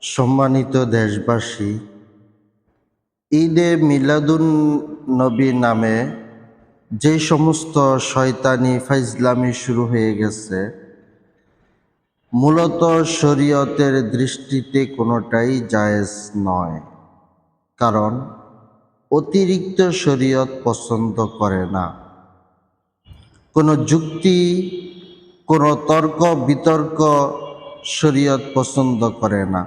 সম্মানিত দেশবাসী, ঈদে মিলাদুন নবী নামে যে সমস্ত শয়তানি ফাইজলামি শুরু হয়ে গেছে, মূলত শরীয়তের দৃষ্টিতে কোনোটাই জায়েজ নয়। কারণ অতিরিক্ত শরীয়ত পছন্দ করে না। কোনো যুক্তি, কোনো তর্ক বিতর্ক শরীয়ত পছন্দ করে না।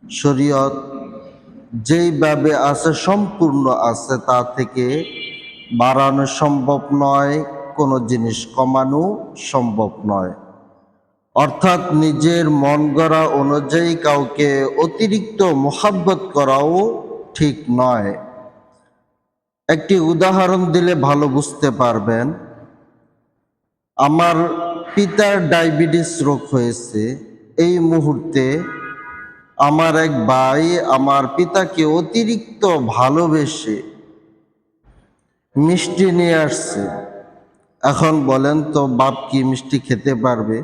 শরীয়ত যেইভাবে আছে সম্পূর্ণ আছে, তা থেকে বাড়ানো সম্ভব নয়, কোনো জিনিস কমানো সম্ভব নয়। অর্থাৎ নিজের মন গড়া অনুযায়ী কাউকে অতিরিক্ত মোহাব্বত করাও ঠিক নয়। একটি উদাহরণ দিলে ভালো বুঝতে পারবেন। আমার পিতার ডায়াবেটিস রোগ হয়েছে। এই মুহূর্তে আমার এক ভাই আমার পিতাকে অতিরিক্ত ভালোবেসে মিষ্টি নিয়ে আসছে। এখন বলেন তো, বাপ কি মিষ্টি খেতে পারবে?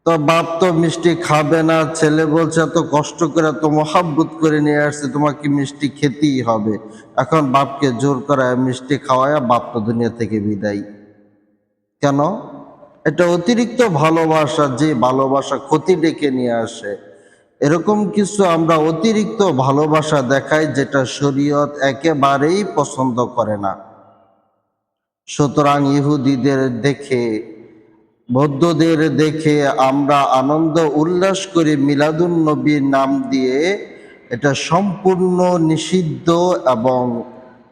তো বাপ তো মিষ্টি খাবে না। ছেলে বলছে এত কষ্ট করে, এত মোহাব্বত করে নিয়ে আসছে, তোমাকে মিষ্টি খেতেই হবে। এখন বাপকে জোর করায় মিষ্টি খাওয়ায় বাপ তো দুনিয়া থেকে বিদায়। কেন? এটা অতিরিক্ত ভালোবাসা, যে ভালোবাসা ক্ষতি ডেকে নিয়ে আসে। এরকম কিছু আমরা অতিরিক্ত ভালোবাসা দেখাই, যেটা শরীয়ত একেবারেই পছন্দ করে না। সুতরাং ইহুদিদের দেখে, বৌদ্ধদের দেখে আমরা আনন্দ উল্লাস করে মিলাদুন নবীর নাম দিয়ে, এটা সম্পূর্ণ নিষিদ্ধ এবং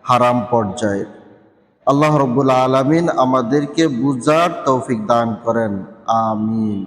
হারাম পর্যায়ের। আল্লাহ রাব্বুল আলামিন আমাদেরকে বুঝার তৌফিক দান করেন। আমিন।